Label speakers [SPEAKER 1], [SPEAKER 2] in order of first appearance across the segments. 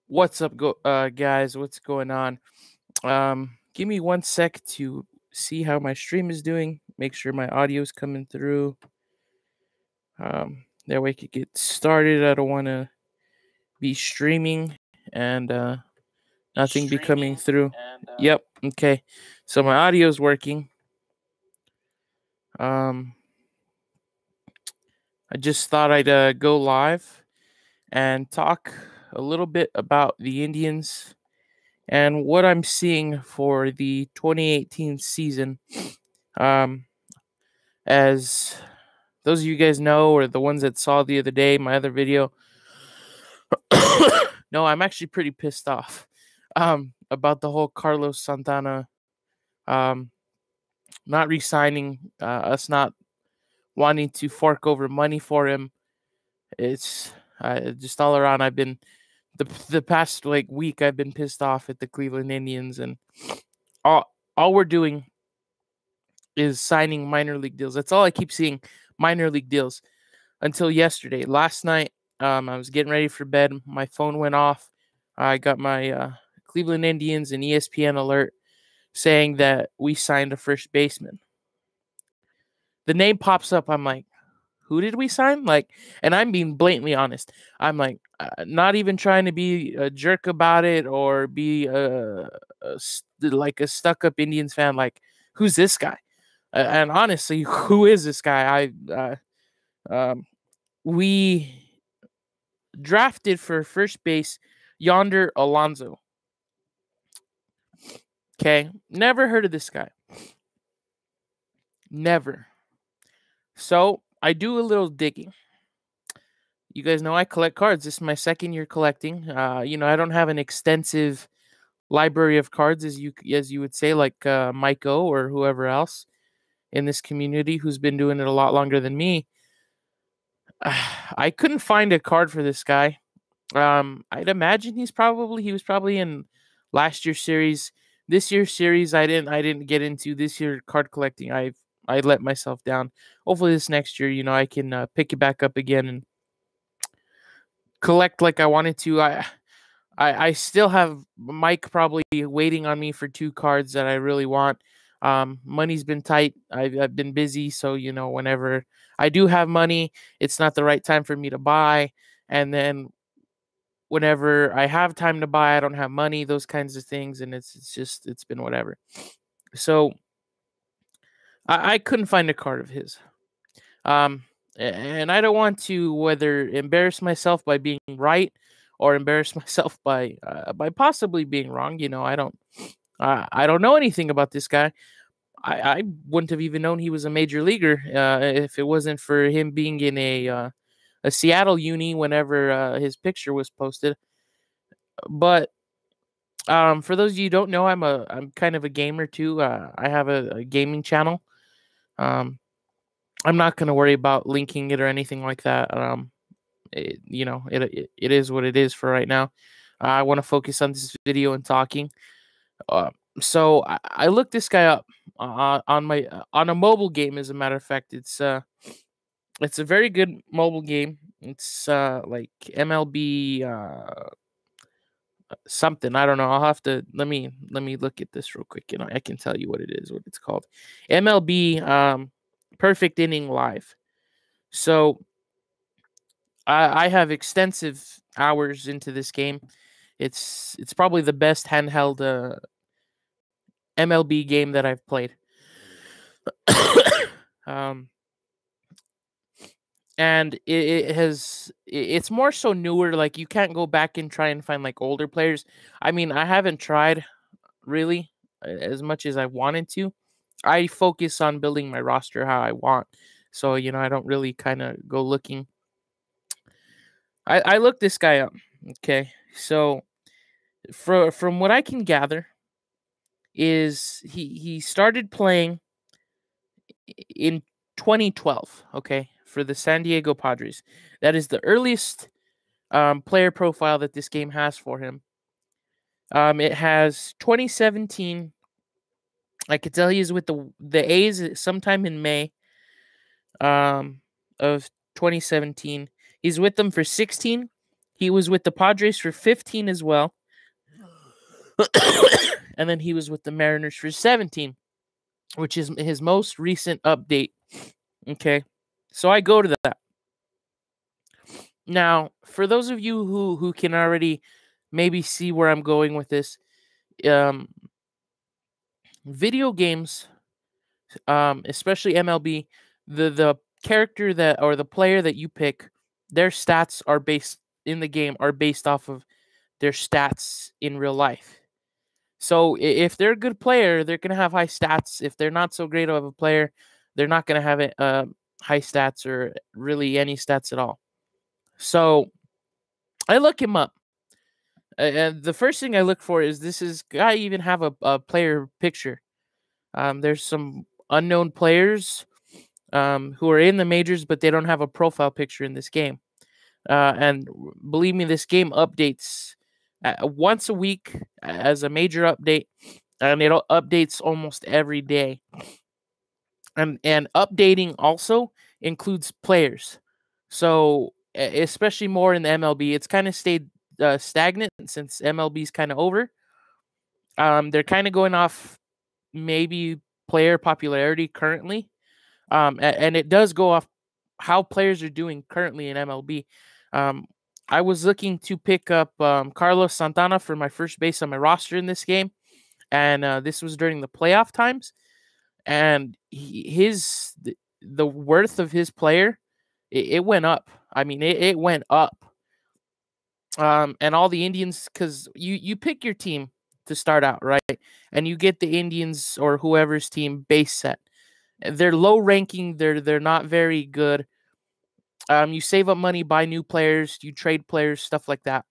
[SPEAKER 1] What's up, guys? What's going on? Give me 1 sec to see how my stream is doing. Make sure my audio is coming through. That way I could get started. I don't want to be streaming and nothing be coming through. Yep. Okay. So my audio is working. I just thought I'd go live and talk a little bit about the Indians and what I'm seeing for the 2018 season. As those of you guys know, or the ones that saw the other day, my other video, no, I'm actually pretty pissed off about the whole Carlos Santana not re-signing, us not wanting to fork over money for him. It's just all around. I've been the past week. I've been pissed off at the Cleveland Indians, and all we're doing is signing minor league deals. That's all I keep seeing, minor league deals. Until yesterday. Last night, I was getting ready for bed. My phone went off. I got my Cleveland Indians and ESPN alert saying that we signed a first baseman. The name pops up. I'm like, who did we sign? And I'm being blatantly honest. I'm like, not even trying to be a jerk about it or be like a stuck-up Indians fan. Like, who's this guy? And honestly, who is this guy? We drafted for first base Yonder Alonso. Okay, never heard of this guy. Never. So I do a little digging. You guys know I collect cards. This is my second year collecting. I don't have an extensive library of cards as you would say, like Mike O or whoever else in this community who's been doing it a lot longer than me. I couldn't find a card for this guy. I'd imagine he was probably in last year's series. This year's series, I didn't get into this year card collecting. I let myself down. Hopefully this next year, I can pick it back up again and collect like I wanted to. I still have Mike probably waiting on me for 2 cards that I really want. Money's been tight. I've been busy, so whenever I do have money, it's not the right time for me to buy. And then whenever I have time to buy, I don't have money. Those kinds of things, and it's been whatever. So I couldn't find a card of his. And I don't want to whether embarrass myself by being right or embarrass myself by possibly being wrong. I don't know anything about this guy. I wouldn't have even known he was a major leaguer if it wasn't for him being in a Seattle uni whenever his picture was posted. But for those of you who don't know, I'm kind of a gamer too. I have a gaming channel. I'm not gonna worry about linking it or anything like that. It is what it is for right now. I want to focus on this video and talking. So I looked this guy up on a mobile game. As a matter of fact, it's a very good mobile game. It's like MLB something. I don't know. I'll have to let me look at this real quick. I can tell you what it is, what it's called. MLB Perfect Inning Live. So I have extensive hours into this game. It's probably the best handheld MLB game that I've played. And it's more so newer. Like, you can't go back and try and find like older players. I mean, I haven't tried really as much as I wanted to. I focus on building my roster how I want. So, I don't really kind of go looking. I looked this guy up. Okay. So from what I can gather is he started playing in 2012, okay, for the San Diego Padres. That is the earliest player profile that this game has for him. It has 2017. I could tell he's with the A's sometime in May. of 2017. He's with them for 16. He was with the Padres for 15 as well. And then he was with the Mariners for 17, which is his most recent update. Okay. So I go to that. Now, for those of you who can already maybe see where I'm going with this, video games, especially MLB, the character that or the player that you pick, their stats are based in the game are based off of their stats in real life. So if they're a good player, they're gonna have high stats. If they're not so great of a player, they're not gonna have high stats or really any stats at all. So I look him up. And the first thing I look for is this guy even have a player picture? There's some unknown players who are in the majors, but they don't have a profile picture in this game. And believe me, this game updates once a week as a major update, and it updates almost every day. And updating also includes players. So especially more in the MLB, it's kind of stayed stagnant since MLB's kind of over. They're kind of going off maybe player popularity currently, and it does go off how players are doing currently in MLB. I was looking to pick up Carlos Santana for my first base on my roster in this game, and this was during the playoff times. And the worth of his player, it went up. I mean, it went up. And all the Indians, because you pick your team to start out, right? And you get the Indians or whoever's team base set. They're low ranking. They're not very good. You save up money, buy new players, you trade players, stuff like that.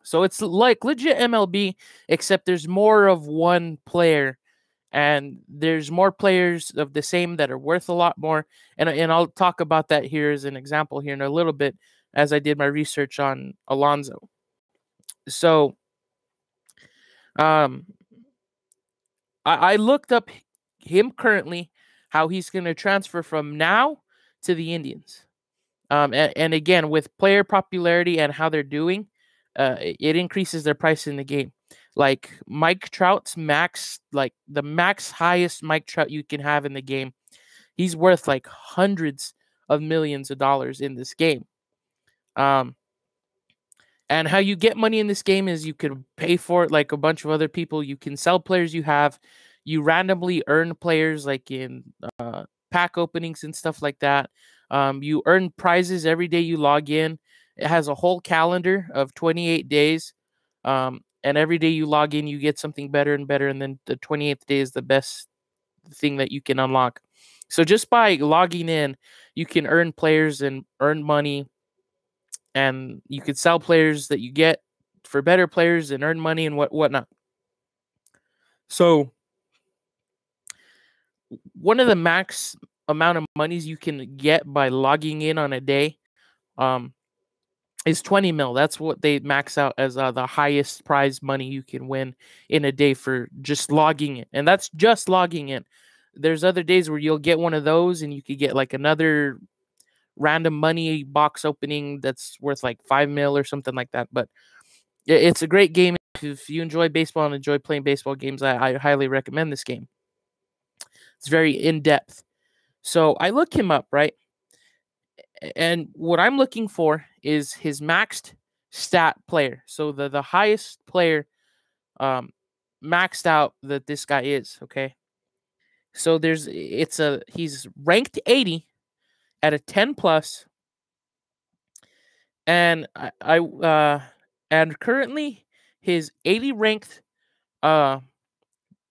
[SPEAKER 1] So it's like legit MLB, except there's more of one player, and there's more players of the same that are worth a lot more. And I'll talk about that here as an example here in a little bit, as I did my research on Alonso. So, I looked up him currently, how he's going to transfer from now to the Indians. And again, with player popularity and how they're doing, it increases their price in the game. Like Mike Trout's max, like the max highest Mike Trout you can have in the game, he's worth like hundreds of millions of dollars in this game. And how you get money in this game is you can pay for it like a bunch of other people. You can sell players you have. You randomly earn players like in pack openings and stuff like that. You earn prizes every day you log in. It has a whole calendar of 28 days. And every day you log in, you get something better and better. And then the 28th day is the best thing that you can unlock. So just by logging in, you can earn players and earn money. And you could sell players that you get for better players and earn money and whatnot. So one of the max amount of monies you can get by logging in on a day is 20 mil. That's what they max out as the highest prize money you can win in a day for just logging in. And that's just logging in. There's other days where you'll get one of those and you could get like another random money box opening that's worth like 5 mil or something like that. But it's a great game. If you enjoy baseball and enjoy playing baseball games, I highly recommend this game. It's very in-depth. So I look him up, right? And what I'm looking for is his maxed stat player. So the highest player maxed out that this guy is, okay? So he's ranked 80 at a 10 plus, and and currently his 80 ranked let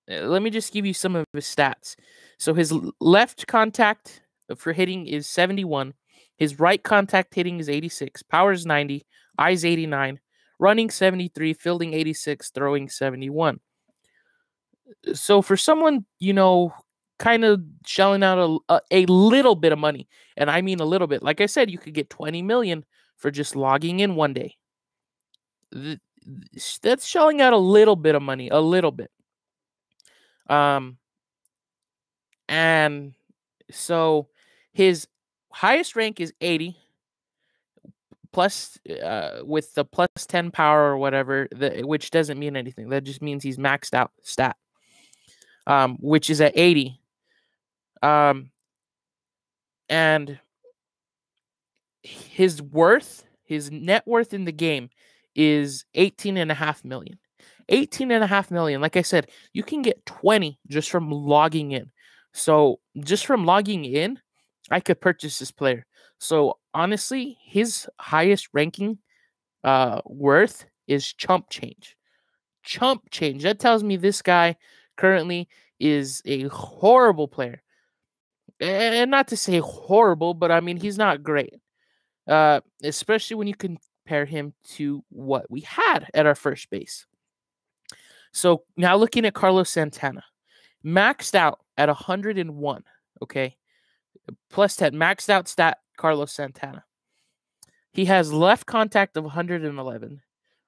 [SPEAKER 1] me just give you some of his stats. So his left contact for hitting is 71, his right contact hitting is 86, power is 90, eyes 89, running 73, fielding 86, throwing 71. So for someone, kind of shelling out a little bit of money, and I mean a little bit. Like I said, you could get 20 million for just logging in one day. That's shelling out a little bit of money, a little bit. And so his highest rank is 80 plus with the plus 10 power or whatever, which doesn't mean anything. That just means he's maxed out stat, which is at 80. And his net worth in the game is 18.5 million. 18.5 million. Like I said, you can get 20 just from logging in. So just from logging in, I could purchase this player. So honestly, his highest ranking worth is chump change. Chump change. That tells me this guy currently is a horrible player. And not to say horrible, but I mean, he's not great. Especially when you compare him to what we had at our first base. So now looking at Carlos Santana, maxed out at 101. Okay, plus 10, maxed out stat Carlos Santana. He has left contact of 111,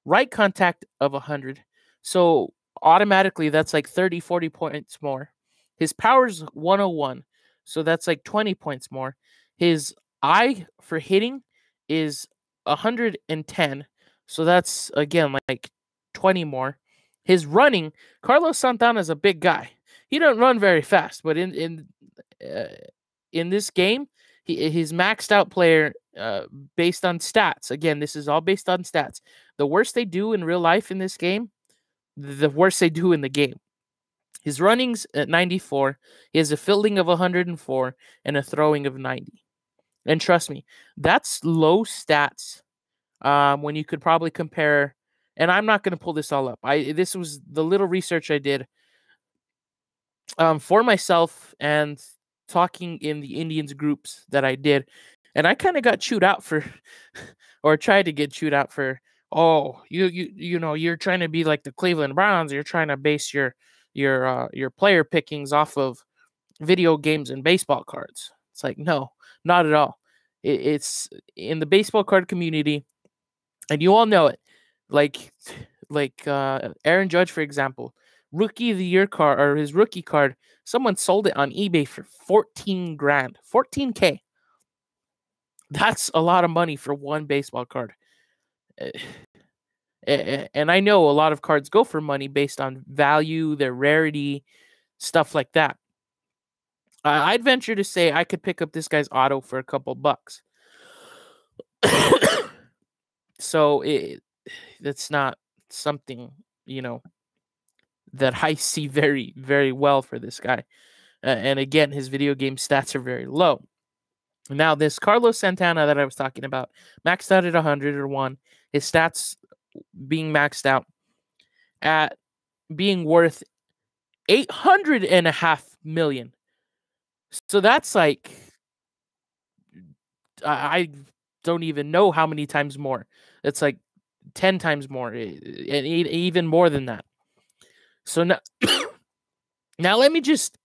[SPEAKER 1] right contact of 100. So automatically that's like 30, 40 points more. His power's 101. So that's like 20 points more. His eye for hitting is 110. So that's again like 20 more. His running, Carlos Santana is a big guy. He doesn't run very fast, but in this game, he's maxed out player based on stats. Again, this is all based on stats. The worse they do in real life in this game, the worse they do in the game. His running's at 94. He has a fielding of 104 and a throwing of 90. And trust me, that's low stats when you could probably compare. And I'm not going to pull this all up. This was the little research I did for myself and talking in the Indians groups that I did. And I kind of got chewed out for, or tried to get chewed out for, oh, you know, you're trying to be like the Cleveland Browns. You're trying to base your player pickings off of video games and baseball cards. It's like, no, not at all. It's in the baseball card community, and you all know it. Like Aaron Judge, for example, rookie of the year card, or his rookie card, someone sold it on eBay for 14 grand, 14K. That's a lot of money for one baseball card. And I know a lot of cards go for money based on value, their rarity, stuff like that. I'd venture to say I could pick up this guy's auto for a couple bucks. So that's not something, you know, that I see very, very well for this guy. And again, his video game stats are very low. Now, this Carlos Santana that I was talking about, maxed out at 101, his stats being maxed out at being worth 800.5 million. So that's like, I don't even know how many times more. It's like 10 times more, and even more than that. So now, now let me just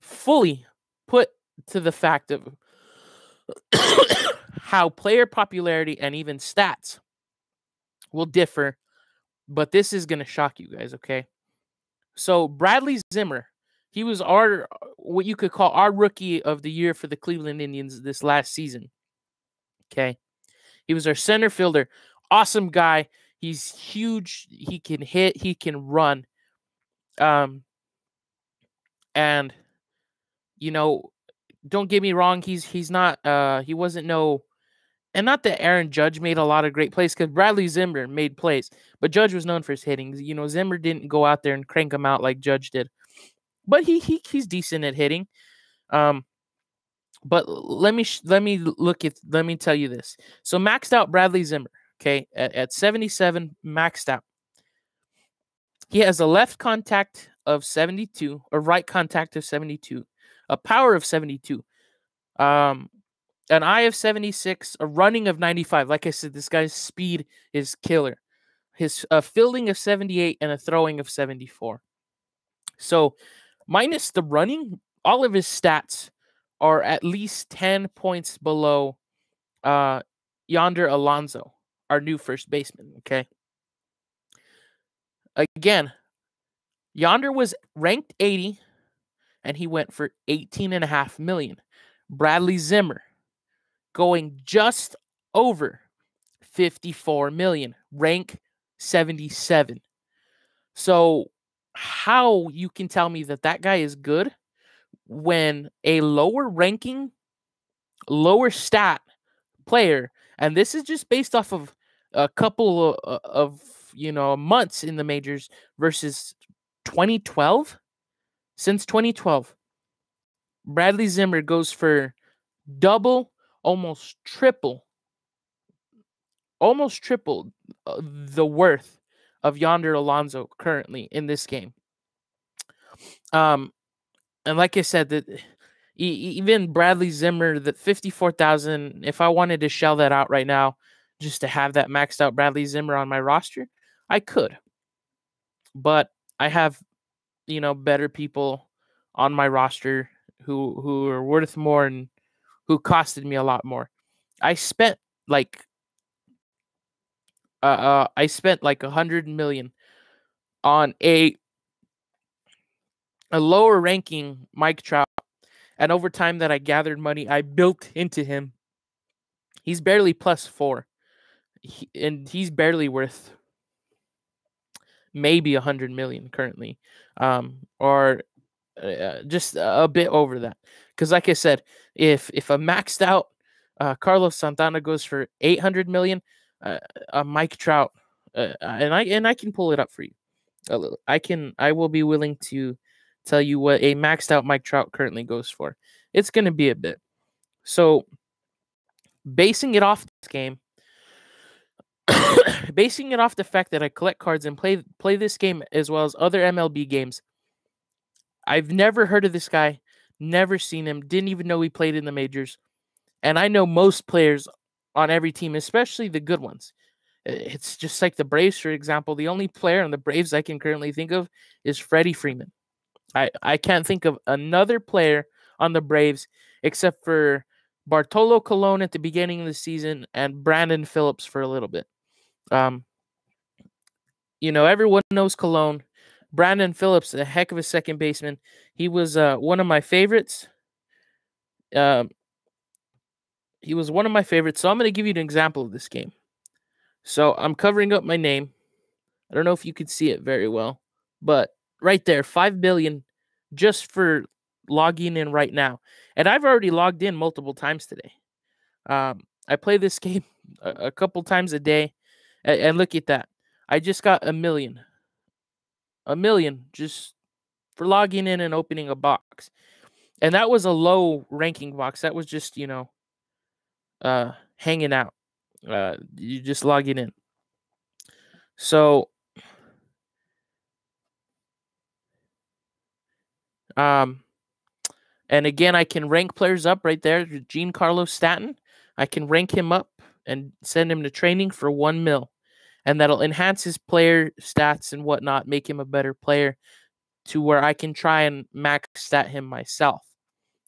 [SPEAKER 1] fully put to the fact of how player popularity and even stats will differ, but this is going to shock you guys, okay? So Bradley Zimmer, he was what you could call our rookie of the year for the Cleveland Indians this last season. Okay. He was our center fielder. Awesome guy. He's huge. He can hit. He can run. And you know, don't get me wrong. He's not. He wasn't no. And not that Aaron Judge made a lot of great plays, because Bradley Zimmer made plays, but Judge was known for his hitting. You know, Zimmer didn't go out there and crank him out like Judge did, but he's decent at hitting. But let me tell you this. So maxed out Bradley Zimmer, okay, at 77, maxed out. He has a left contact of 72, a right contact of 72, a power of 72, an eye of 76, a running of 95. Like I said, this guy's speed is killer. His fielding of 78 and a throwing of 74. So minus the running, all of his stats are at least 10 points below Yonder Alonso, our new first baseman, okay? Again, Yonder was ranked 80, and he went for 18.5 million. Bradley Zimmer going just over 54 million, rank 77. So how you can tell me that that guy is good when a lower ranking, lower stat player, and this is just based off of a couple of months in the majors versus 2012. Since 2012, Bradley Zimmer goes for double, almost triple the worth of Yonder Alonso currently in this game. And like I said, that even Bradley Zimmer, the 54,000, if I wanted to shell that out right now, just to have that maxed out Bradley Zimmer on my roster, I could. But I have, better people on my roster who are worth more and who costed me a lot more. I spent like like 100 million on a lower ranking Mike Trout, and over time that I gathered money, I built into him. He's barely +4, and he's barely worth maybe 100 million currently, or just a bit over that. Because like I said, if a maxed out Carlos Santana goes for 800 million, a Mike Trout, and I can pull it up for you. I will be willing to tell you what a maxed out Mike Trout currently goes for. It's going to be a bit. So basing it off this game, basing it off the fact that I collect cards and play this game as well as other MLB games, I've never heard of this guy, never seen him, didn't even know he played in the majors. And I know most players on every team, especially the good ones. It's just like the Braves, for example. The only player on the Braves I can currently think of is Freddie Freeman. I can't think of another player on the Braves except for Bartolo Colon at the beginning of the season and Brandon Phillips for a little bit. Everyone knows Colon. Brandon Phillips, a heck of a second baseman. He was one of my favorites. He was one of my favorites. So I'm going to give you an example of this game. So I'm covering up my name. I don't know if you could see it very well, but right there, 5 billion just for logging in right now. And I've already logged in multiple times today. I play this game a couple times a day, and look at that. I just got a million just for logging in and opening a box. And that was a low ranking box. That was just, hanging out. You just logging in. So, and again, I can rank players up right there. Giancarlo Stanton, I can rank him up and send him to training for 1 mil. And that'll enhance his player stats and whatnot, make him a better player to where I can try and max stat him myself.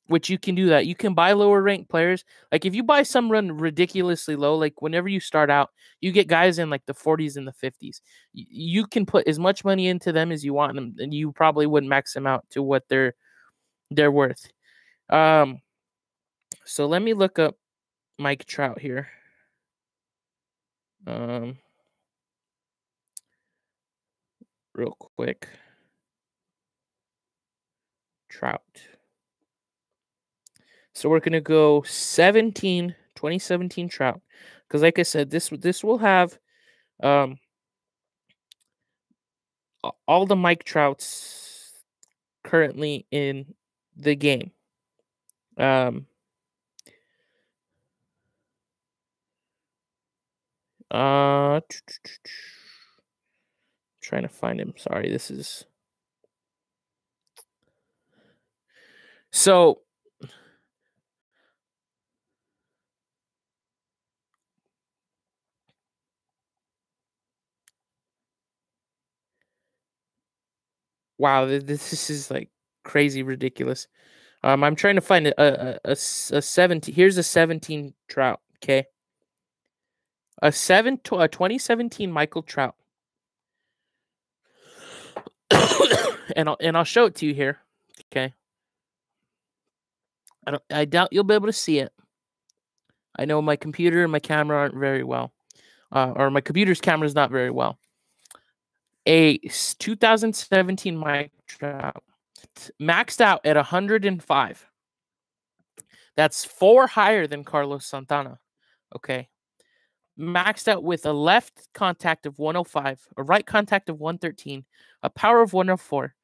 [SPEAKER 1] Which you can do that. You can buy lower ranked players. Like if you buy some run ridiculously low, like whenever you start out, you get guys in like the 40s and the 50s. You can put as much money into them as you want them, and you probably wouldn't max them out to what they're worth. So let me look up Mike Trout here. Real quick. Trout. So we're going to go 2017 Trout. Because like I said, this will have all the Mike Trouts currently in the game. Trying to find him. Sorry, this is... So... Wow, this is like crazy ridiculous. I'm trying to find a 17. Here's a 17 Trout. Okay, a 2017 Michael Trout, and I'll show it to you here. Okay, I doubt you'll be able to see it. I know my computer and my camera aren't very well, or my computer's camera is not very well. A 2017 Mike Trout maxed out at 105. That's 4 higher than Carlos Santana. Okay. Maxed out with a left contact of 105, a right contact of 113, a power of 104,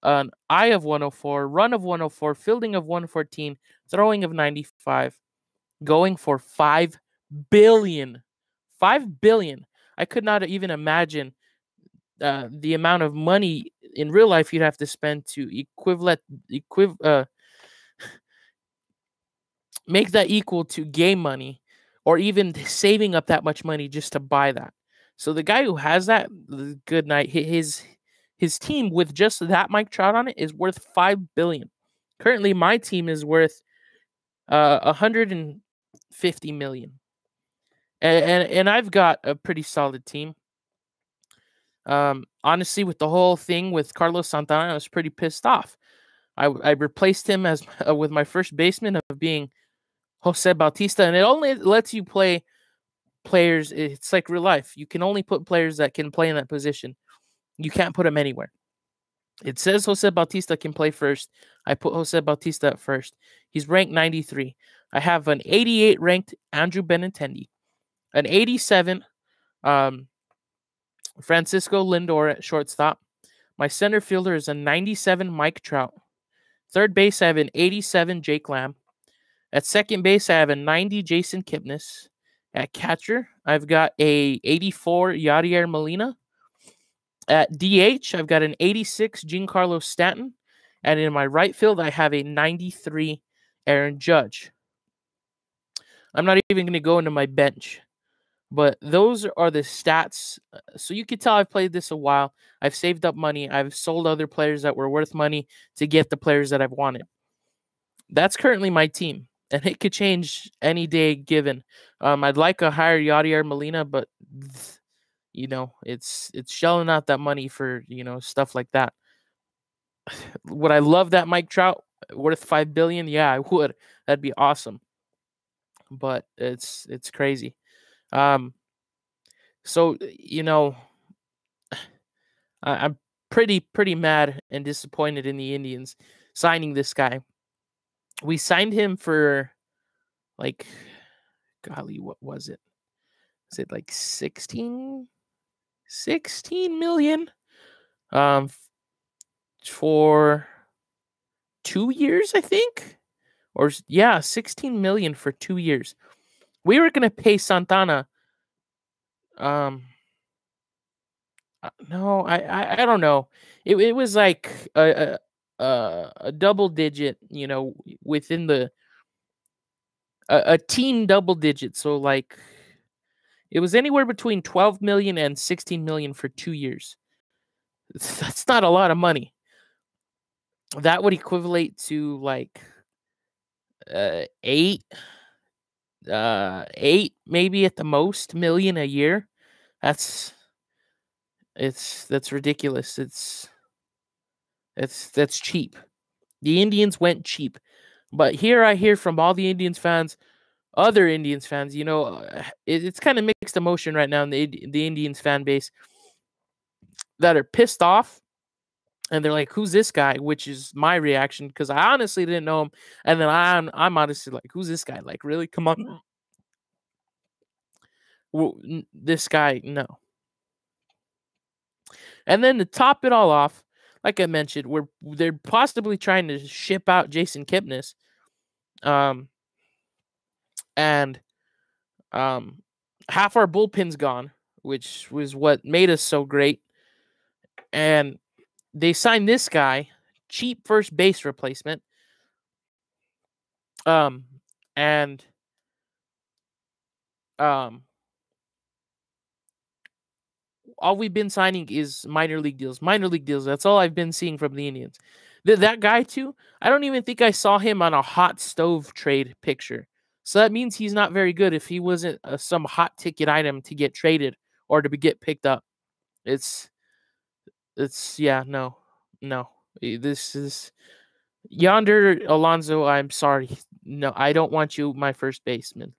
[SPEAKER 1] an eye of 104, run of 104, fielding of 114, throwing of 95, going for 5 billion. 5 billion. I could not even imagine the amount of money in real life you'd have to spend to make that equal to game money, or even saving up that much money just to buy that. So the guy who has that, good night. His team with just that Mike Trout on it is worth 5 billion. Currently, my team is worth 150 million, and I've got a pretty solid team. Honestly, with the whole thing with Carlos Santana, I was pretty pissed off. I replaced him as with my first baseman of being Jose Bautista, and it only lets you play players. It's like real life. You can only put players that can play in that position. You can't put them anywhere. It says Jose Bautista can play first. I put Jose Bautista at first. He's ranked 93. I have an 88 ranked Andrew Benintendi, an 87 Francisco Lindor at shortstop. My center fielder is a 97 Mike Trout. Third base, I have an 87 Jake Lamb. At second base, I have a 90 Jason Kipnis. At catcher, I've got a 84 Yadier Molina. At DH, I've got an 86 Giancarlo Stanton. And in my right field, I have a 93 Aaron Judge. I'm not even going to go into my bench, but those are the stats. So you can tell I've played this a while. I've saved up money. I've sold other players that were worth money to get the players that I've wanted. That's currently my team, and it could change any day given. I'd like a higher Yadier Molina, but it's shelling out that money for stuff like that. Would I love that Mike Trout worth 5 billion? Yeah, I would. That'd be awesome. But it's crazy. So I'm pretty mad and disappointed in the Indians signing this guy. We signed him for like, golly, what was it? Is it like 16 million? For 2 years, I think. Or yeah, 16 million for 2 years. We were gonna pay Santana. No, I don't know. It was like a double digit, within a teen double digit. So like it was anywhere between 12 million and 16 million for 2 years. That's not a lot of money. That would equivalent to like 8 maybe at the most million a year. That's ridiculous. That's cheap. The Indians went cheap. But here I hear from all the other Indians fans, it's kind of mixed emotion right now in the Indians fan base, that are pissed off, and they're like, "Who's this guy?" Which is my reaction, because I honestly didn't know him, and then I'm honestly like, "Who's this guy? Like, really? Come on, this guy? No." And then to top it all off, like I mentioned, they're possibly trying to ship out Jason Kipnis, and half our bullpen's gone, which was what made us so great. And they signed this guy, cheap first base replacement, and all we've been signing is minor league deals. Minor league deals. That's all I've been seeing from the Indians. That guy too, I don't even think I saw him on a hot stove trade picture. So that means he's not very good if he wasn't some hot ticket item to get traded or to get picked up. It's yeah, no. This is Yonder Alonso, I'm sorry. No, I don't want you my first baseman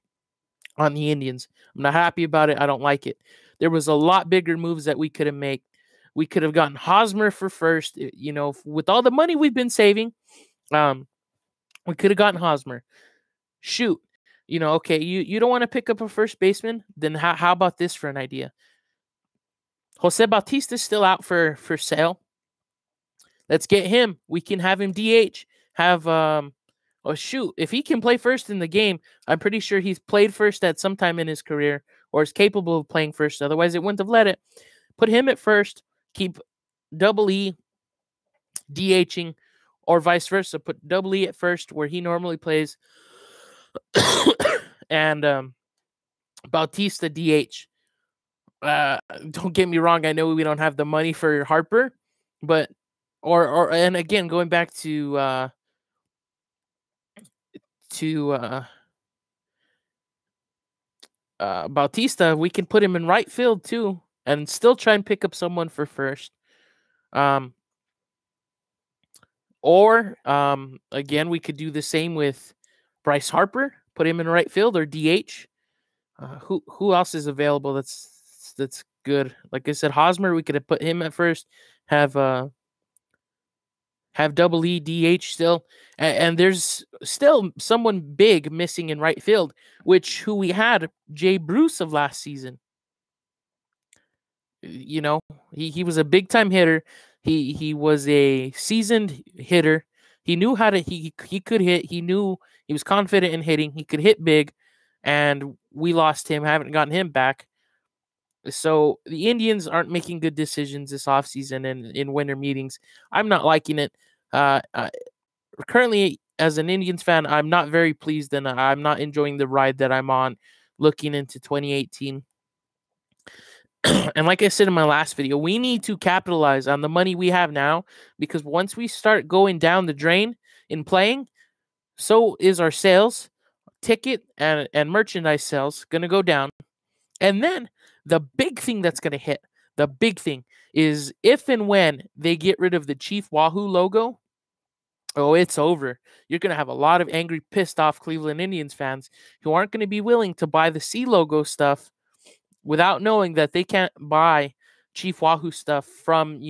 [SPEAKER 1] on the Indians. I'm not happy about it. I don't like it. There was a lot bigger moves that we could have made. We could have gotten Hosmer for first. With all the money we've been saving, um, we could have gotten Hosmer. Shoot, okay, you don't want to pick up a first baseman, then how about this for an idea? Jose Bautista is still out for sale. Let's get him. We can have him DH. Have oh shoot, if he can play first in the game, I'm pretty sure he's played first at some time in his career or is capable of playing first. Otherwise, it wouldn't have let it. Put him at first. Keep Double E DHing, or vice versa. Put Double E at first where he normally plays, and Bautista DH. Don't get me wrong. I know we don't have the money for Harper, but and again, going back to Bautista, we can put him in right field too, and still try and pick up someone for first. Or again, we could do the same with Bryce Harper, put him in right field or DH. Who else is available? That's good. Like I said, Hosmer, we could have put him at first. Have Double E DH still, and there's still someone big missing in right field, who we had Jay Bruce of last season. He was a big time hitter. He was a seasoned hitter. He knew how to he could hit. He knew he was confident in hitting. He could hit big, and we lost him. Haven't gotten him back. So the Indians aren't making good decisions this offseason and in winter meetings. I'm not liking it. Currently, as an Indians fan, I'm not very pleased, and I'm not enjoying the ride that I'm on looking into 2018. And like I said in my last video, we need to capitalize on the money we have now, because once we start going down the drain in playing, so is our sales, ticket and merchandise sales going to go down. And then the big thing that's going to hit, the big thing is if and when they get rid of the Chief Wahoo logo, oh, it's over. You're going to have a lot of angry, pissed off Cleveland Indians fans who aren't going to be willing to buy the C logo stuff without knowing that they can't buy Chief Wahoo stuff from,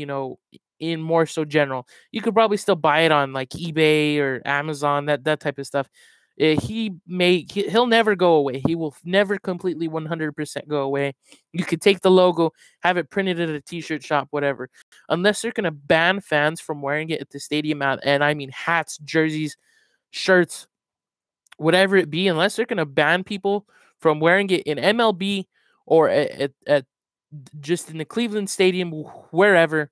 [SPEAKER 1] in more so general. You could probably still buy it on like eBay or Amazon, that type of stuff. He'll never go away. He will never completely 100% go away. You could take the logo, have it printed at a t-shirt shop, whatever. Unless they're going to ban fans from wearing it at the stadium, and I mean hats, jerseys, shirts, whatever it be, unless they're going to ban people from wearing it in MLB or at just in the Cleveland Stadium, wherever,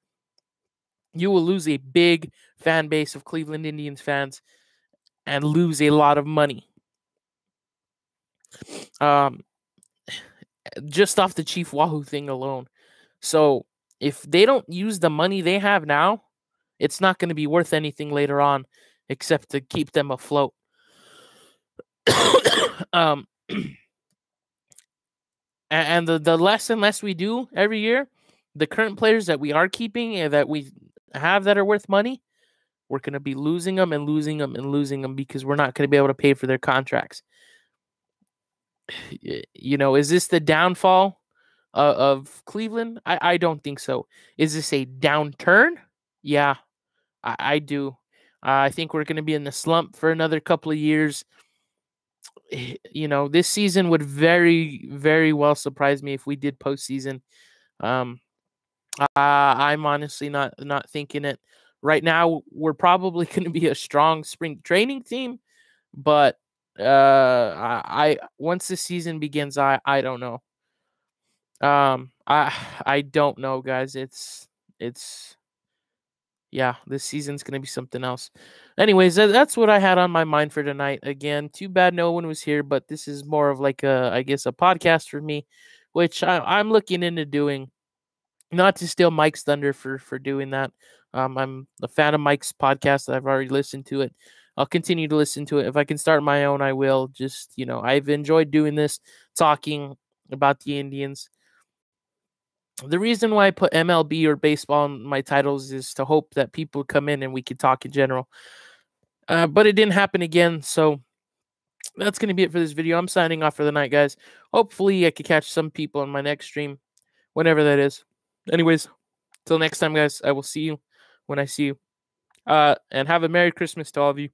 [SPEAKER 1] you will lose a big fan base of Cleveland Indians fans and lose a lot of money. Just off the Chief Wahoo thing alone. So if they don't use the money they have now, it's not going to be worth anything later on, except to keep them afloat. And the less and less we do every year, the current players that we are keeping and that we have that are worth money, we're going to be losing them and losing them and losing them because we're not going to be able to pay for their contracts. Is this the downfall of Cleveland? I don't think so. Is this a downturn? Yeah, I do. I think we're going to be in the slump for another couple of years. This season would very, very well surprise me if we did postseason. I'm honestly not thinking it. Right now, we're probably going to be a strong spring training team, but I once the season begins, I don't know. I don't know, guys. It's yeah, this season's gonna be something else. Anyways, that's what I had on my mind for tonight. Again, too bad no one was here, but this is more of like I guess a podcast for me, which I'm looking into doing. Not to steal Mike's thunder for doing that. I'm a fan of Mike's podcast. I've already listened to it. I'll continue to listen to it. If I can start my own, I will. Just, I've enjoyed doing this, talking about the Indians. The reason why I put MLB or baseball in my titles is to hope that people come in and we can talk in general. But it didn't happen again, so that's going to be it for this video. I'm signing off for the night, guys. Hopefully, I could catch some people on my next stream, whenever that is. Anyways, till next time, guys, I will see you when I see you. And have a Merry Christmas to all of you.